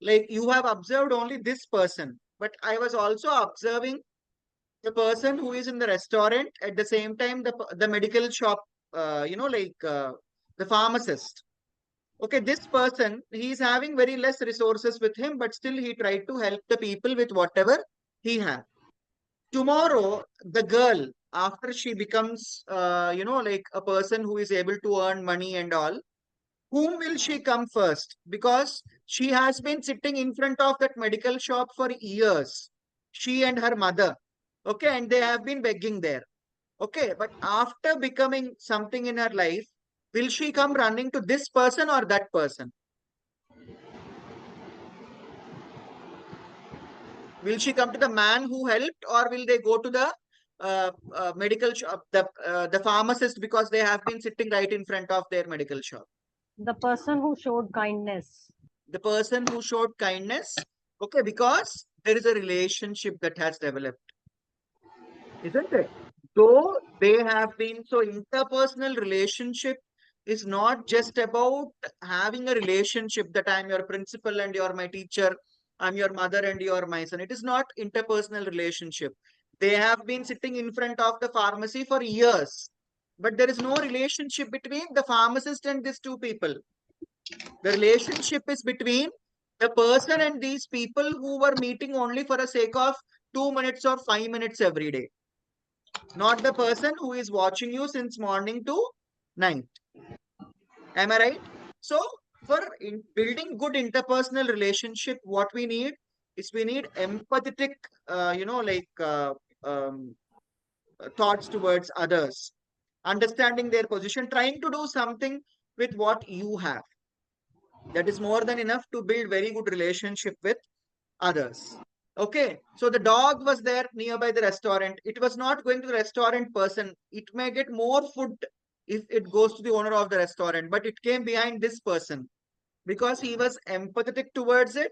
Like you have observed only this person, but I was also observing the person who is in the restaurant, at the same time the medical shop, the pharmacist. Okay, this person, he is having very less resources with him, but still he tried to help the people with whatever he had. Tomorrow, the girl, after she becomes, like a person who is able to earn money and all, whom will she come first? Because she has been sitting in front of that medical shop for years. She and her mother. Okay, and they have been begging there. Okay, but after becoming something in her life, will she come running to this person or that person? Will she come to the man who helped, or will they go to the medical shop, the pharmacist, because they have been sitting right in front of their medical shop? The person who showed kindness. The person who showed kindness. Okay, because there is a relationship that has developed. Isn't it? Though they have been, so interpersonal relationship is not just about having a relationship that I'm your principal and you're my teacher, I'm your mother and you're my son. It is not interpersonal relationship. They have been sitting in front of the pharmacy for years, but there is no relationship between the pharmacist and these two people. The relationship is between the person and these people who were meeting only for the sake of 2 minutes or 5 minutes every day. Not the person who is watching you since morning to night. Am I right? So, for building good interpersonal relationship, what we need is we need empathetic, thoughts towards others, understanding their position, trying to do something with what you have. That is more than enough to build very good relationship with others. Okay, so the dog was there nearby the restaurant. It was not going to the restaurant person. It may get more food if it goes to the owner of the restaurant, but it came behind this person because he was empathetic towards it.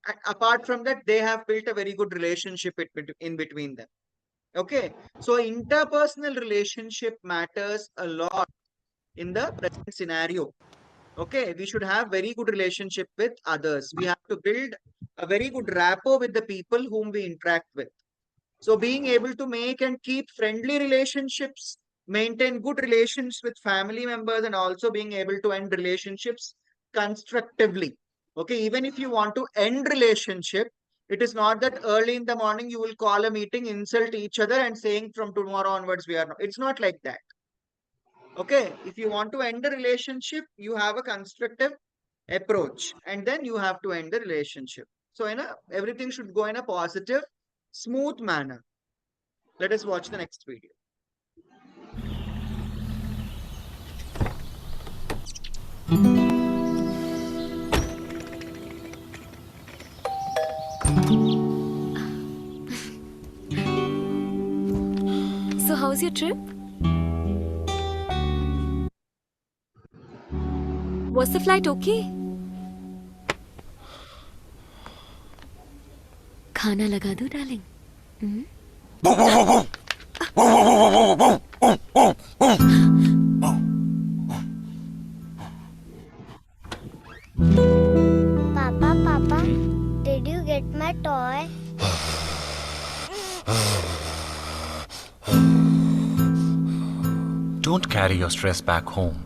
And apart from that, they have built a very good relationship in between them. Okay, so interpersonal relationship matters a lot in the present scenario. Okay, we should have very good relationship with others. We have to build a very good rapport with the people whom we interact with. So being able to make and keep friendly relationships, maintain good relations with family members, and also being able to end relationships constructively. Okay, even if you want to end relationship, it is not that early in the morning you will call a meeting, insult each other and saying from tomorrow onwards we are not. It's not like that. Okay, if you want to end a relationship, you have a constructive approach and then you have to end the relationship. So everything should go in a positive, smooth manner. Let us watch the next video. how's your trip? Was the flight okay? खाना लगा दो darling. Papa, did you get my toy? Don't carry your stress back home.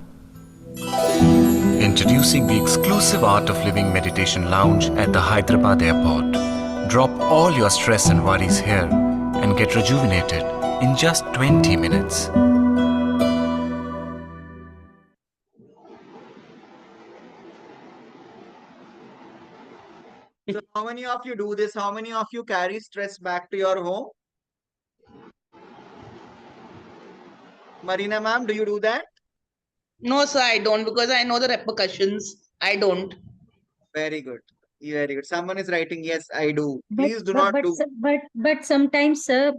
Introducing the exclusive Art of Living Meditation Lounge at the Hyderabad airport. Drop all your stress and worries here and get rejuvenated in just 20 minutes. So how many of you do this? How many of you carry stress back to your home? Marina ma'am, do you do that? No, sir, I don't, because I know the repercussions. I don't. Very good. Very good. Someone is writing, yes, I do. But, Please do but, not but, do. but sometimes, sir,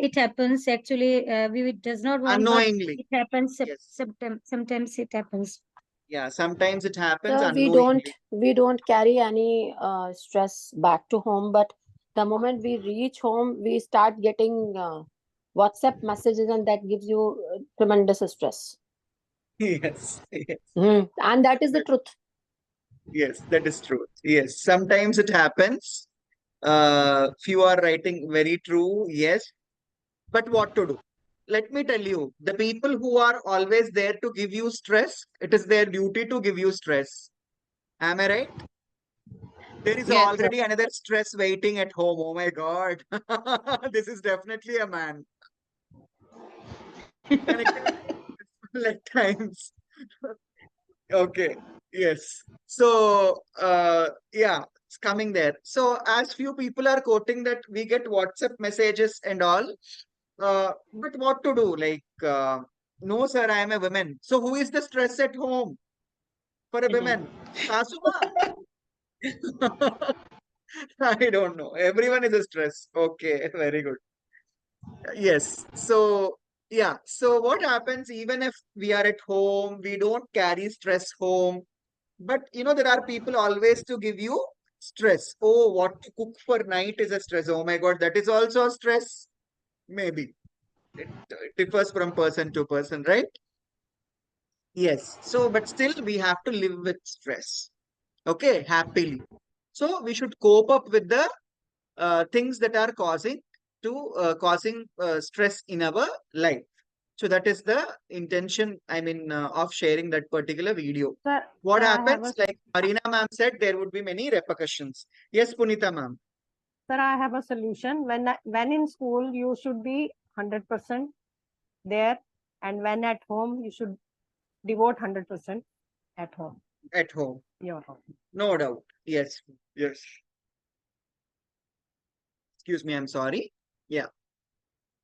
it happens actually. We does not want, but Unknowingly. it happens. Yes. Sometimes it happens. Yeah, sometimes it happens So unknowingly. we don't carry any stress back to home, but the moment we reach home, we start getting WhatsApp messages, and that gives you tremendous stress. Yes. Yes. And that is the truth. Yes, that is true. Yes, sometimes it happens. Few are writing very true. Yes. But what to do? Let me tell you, the people who are always there to give you stress, it is their duty to give you stress. Am I right? There is Yes, already another stress waiting at home. Oh my God. This is definitely a man. Like times. Okay. Yes. So, yeah, it's coming there. So, as few people are quoting that we get WhatsApp messages and all, but what to do? Like, no, sir, I am a woman. So, who is the stress at home for a woman? Sasuma? I don't know. Everyone is a stress. Okay, very good. Yes. So, yeah. So, what happens even if we are at home, we don't carry stress home. But there are people always to give you stress. Oh, what to cook for night is a stress. Oh my God, that is also a stress. Maybe. It differs from person to person, right? Yes. So, but still we have to live with stress. Okay, happily. So we should cope up with the things that are causing stress in our life. So that is the intention, of sharing that particular video. Sir, What sir, I have happens, like Marina ma'am said, there would be many repercussions. Yes, Punita ma'am. Sir, I have a solution. When in school, you should be 100% there, and when at home, you should devote 100% at home. At home. Your home. No doubt. Yes. Yes. Excuse me, I'm sorry. Yeah.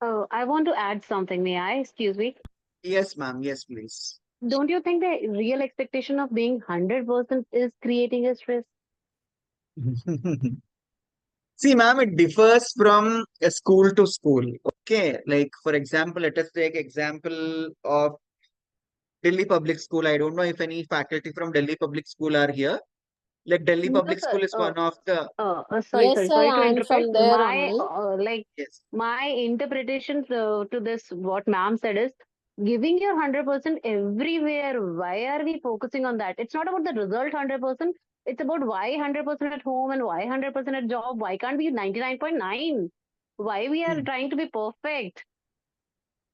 Oh, I want to add something. May I? Excuse me. Yes, ma'am. Yes, please. Don't you think the real expectation of being 100% is creating a stress? See, ma'am, it differs from a school to school. Okay. Like, for example, let us take example of Delhi Public School. I don't know if any faculty from Delhi Public School are here. Like Delhi No, Public sir. School is one of the Sorry, Yes, sorry, sir, sorry to I am interrupt. from there My only. yes. my interpretation to this, what ma'am said is giving your 100% everywhere. Why are we focusing on that? It's not about the result 100%. It's about why 100% at home and why 100% at job. Why can't we 99.9? Why we are trying to be perfect?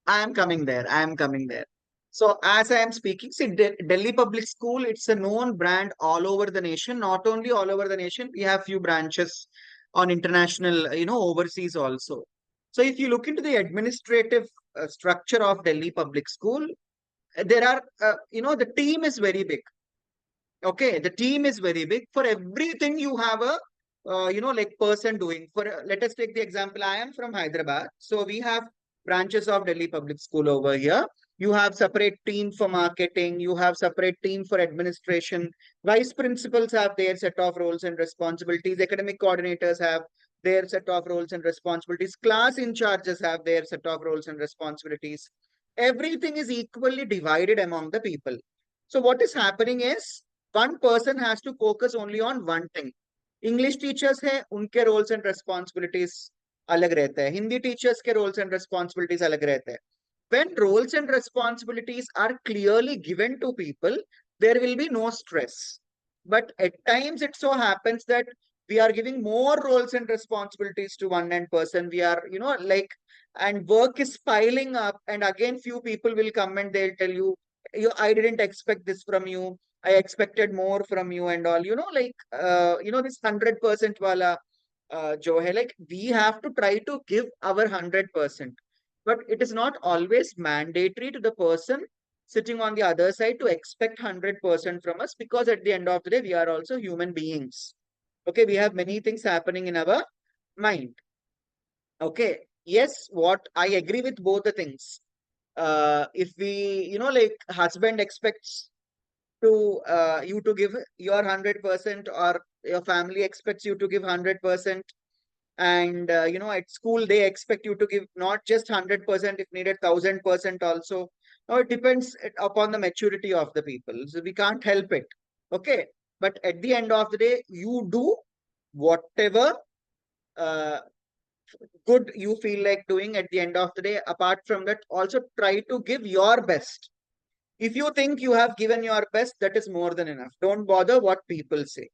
I am coming there. I am coming there. So as I am speaking, see, Delhi Public School, it's a known brand all over the nation. Not only all over the nation, we have few branches on international, overseas also. So if you look into the administrative structure of Delhi Public School, there are, the team is very big. Okay, the team is very big. For everything, you have a, person doing. Let us take the example. I am from Hyderabad. So we have branches of Delhi Public School over here. You have separate team for marketing. You have separate team for administration. Vice principals have their set of roles and responsibilities. Academic coordinators have their set of roles and responsibilities. Class in charges have their set of roles and responsibilities. Everything is equally divided among the people. So what is happening is one person has to focus only on one thing. English teachers hai, unke roles and responsibilities alag rehte hai. Hindi teachers ke roles and responsibilities alag rehte hai. When roles and responsibilities are clearly given to people, there will be no stress. But at times it so happens that we are giving more roles and responsibilities to one person. We are, and work is piling up, and again few people will come and they'll tell you, I didn't expect this from you. I expected more from you and all, this 100% wala jo hai, like we have to try to give our 100%. But it is not always mandatory to the person sitting on the other side to expect 100% from us, because at the end of the day, we are also human beings. Okay, we have many things happening in our mind. Okay, yes, what I agree with both the things. If we, husband expects to you to give your 100%, or your family expects you to give 100%, and at school they expect you to give not just 100%, if needed 1000% also. Now it depends upon the maturity of the people, so we can't help it. Okay, but at the end of the day, you do whatever good you feel like doing at the end of the day. Apart from that, also try to give your best. If you think you have given your best, that is more than enough. Don't bother what people say,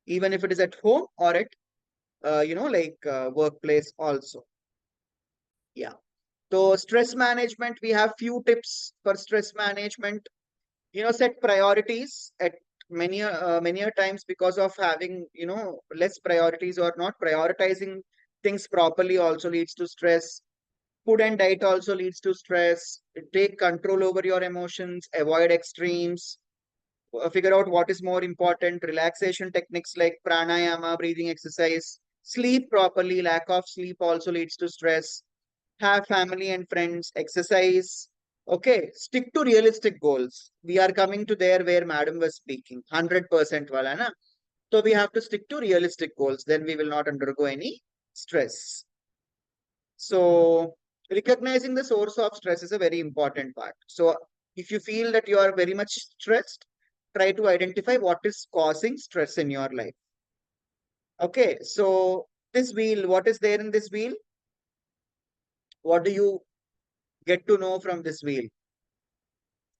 even if it is at home or at workplace also. Yeah. So stress management, we have few tips for stress management. Set priorities. At many times, because of having less priorities or not prioritizing things properly, also leads to stress. Food and diet also leads to stress. Take control over your emotions, avoid extremes. Figure out what is more important. Relaxation techniques like pranayama, breathing exercise. Sleep properly. Lack of sleep also leads to stress. Have family and friends. Exercise. Okay, stick to realistic goals. We are coming to there where madam was speaking. 100% wala na. So we have to stick to realistic goals. Then we will not undergo any stress. So recognizing the source of stress is a very important part. So if you feel that you are very much stressed, try to identify what is causing stress in your life. Okay, so this wheel, what is there in this wheel? What do you get to know from this wheel?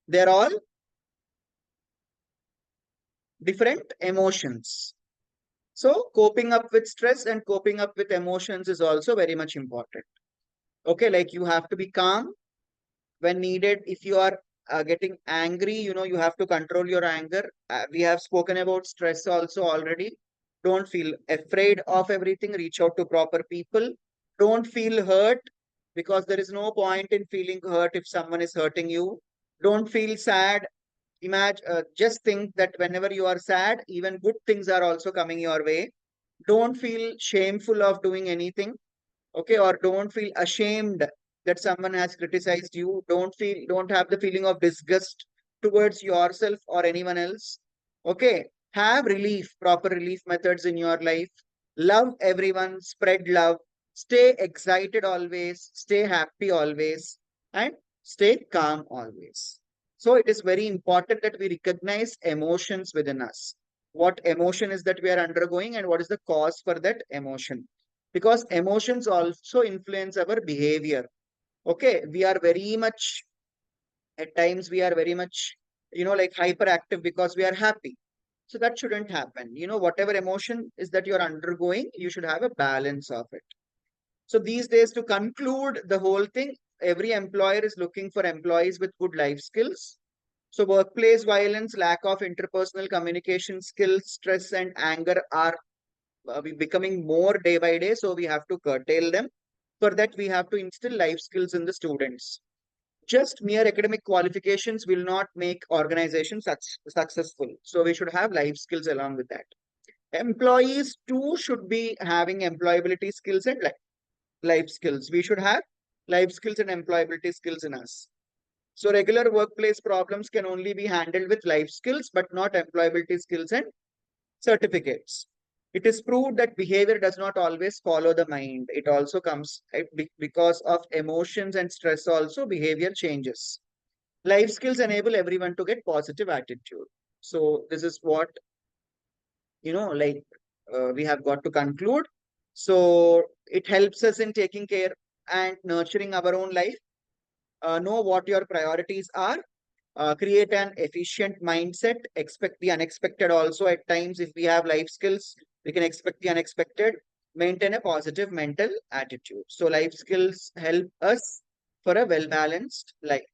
They're all different emotions. So coping up with stress and coping up with emotions is also very much important. Okay, like you have to be calm when needed. If you are getting angry, you have to control your anger. We have spoken about stress also already. Don't feel afraid of everything. Reach out to proper people. Don't feel hurt, because there is no point in feeling hurt if someone is hurting you. Don't feel sad. Imagine, just think that whenever you are sad, even good things are also coming your way. Don't feel shameful of doing anything. Okay, or don't feel ashamed that someone has criticized you. Don't have the feeling of disgust towards yourself or anyone else. Okay, have relief, proper relief methods in your life. Love everyone, spread love, stay excited always, stay happy always, and stay calm always. So it is very important that we recognize emotions within us. What emotion is that we are undergoing, and what is the cause for that emotion? Because emotions also influence our behavior. Okay, we are very much, at times we are very much, hyperactive because we are happy. So that shouldn't happen. Whatever emotion is that you're undergoing, you should have a balance of it. So these days, to conclude the whole thing, every employer is looking for employees with good life skills. So workplace violence, lack of interpersonal communication skills, stress and anger are becoming more day by day. So we have to curtail them. For that, we have to instill life skills in the students. Just mere academic qualifications will not make organizations successful. So we should have life skills along with that. Employees too should be having employability skills and life skills. We should have life skills and employability skills in us. So regular workplace problems can only be handled with life skills, but not employability skills and certificates. It is proved that behavior does not always follow the mind. It also comes because of emotions and stress also behavior changes. Life skills enable everyone to get positive attitude. So this is what, we have got to conclude. So it helps us in taking care and nurturing our own life. Know what your priorities are. Create an efficient mindset. Expect the unexpected also at times. If we have life skills, we can expect the unexpected. Maintain a positive mental attitude. So life skills help us for a well-balanced life.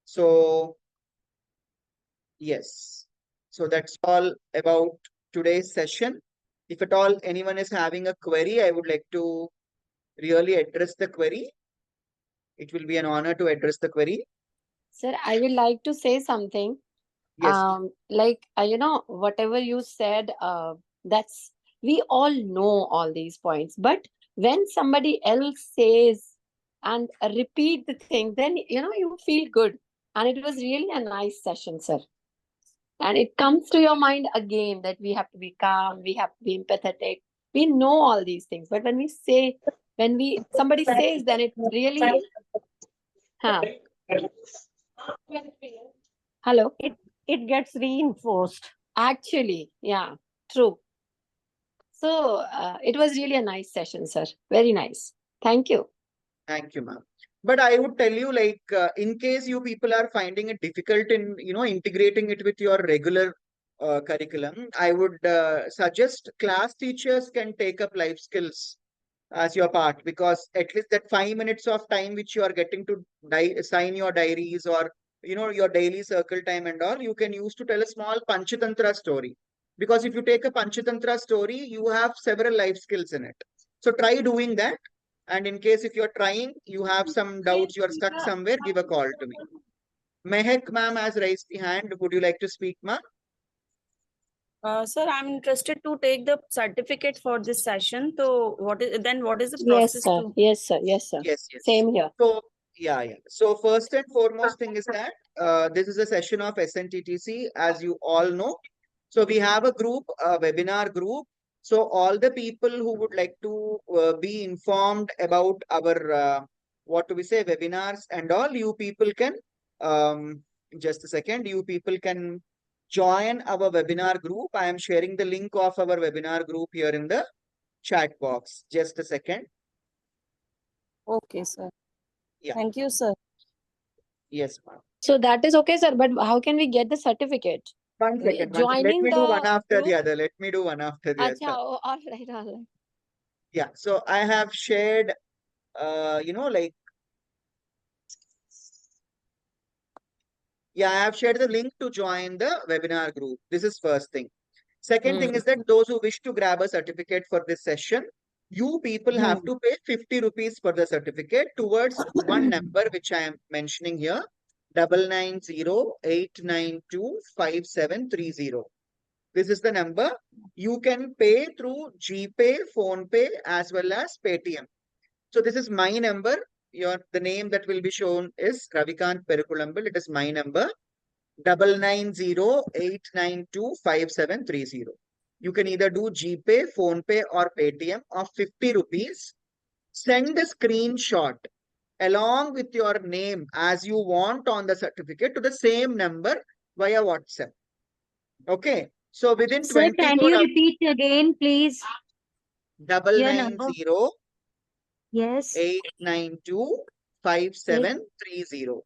So, yes. So that's all about today's session. If at all anyone is having a query, I would like to really address the query. It will be an honor to address the query. Sir, I would like to say something. Yes. Whatever you said, we all know all these points. But when somebody else says and repeat the thing, then, you feel good. And it was really a nice session, sir. And it comes to your mind again that we have to be calm, we have to be empathetic. We know all these things. But when somebody says, then it really... Hello? It gets reinforced. Actually, yeah, true. So it was really a nice session, sir. Very nice. Thank you. Thank you, ma'am. But I would tell you, in case you people are finding it difficult in, integrating it with your regular curriculum, I would suggest class teachers can take up life skills as your part, because at least that 5 minutes of time which you are getting to sign your diaries or, your daily circle time and all, you can use to tell a small Panchatantra story. Because if you take a Panchatantra story, you have several life skills in it. So try doing that. And in case if you're trying, you have some doubts, you are stuck somewhere, give a call to me. Mehak ma'am has raised the hand. Would you like to speak, ma'am? Sir, I'm interested to take the certificate for this session. So what is the process? Yes, sir. Yes, sir. Yes, sir. Yes. Same here. So, yeah. So first and foremost thing is that this is a session of SNTTC, as you all know. So we have a group, a webinar group. So all the people who would like to be informed about our, webinars and all, you people can, just a second, you people can join our webinar group. I am sharing the link of our webinar group here in the chat box. Just a second. Okay, sir. Yeah. Thank you, sir. Yes, ma'am. So that is okay, sir. But how can we get the certificate? 1 second. Joining Let me do one the after the group? other. Let me do one after the Acha, other. all right. Yeah. So I have shared, I have shared the link to join the webinar group. This is first thing. Second thing is that those who wish to grab a certificate for this session, you people have to pay 50 rupees for the certificate towards one number which I am mentioning here, 9908925730. This is the number. You can pay through GPay, PhonePe, as well as Paytm. So this is my number. The name that will be shown is Ravikant Perikulambil. It is my number, 9908925730. You can either do GPay, PhonePe, or Paytm of 50 rupees. Send the screenshot along with your name as you want on the certificate to the same number via WhatsApp. Okay. So within 24 Sir, can you repeat again, please? 990 Yes. 8925730.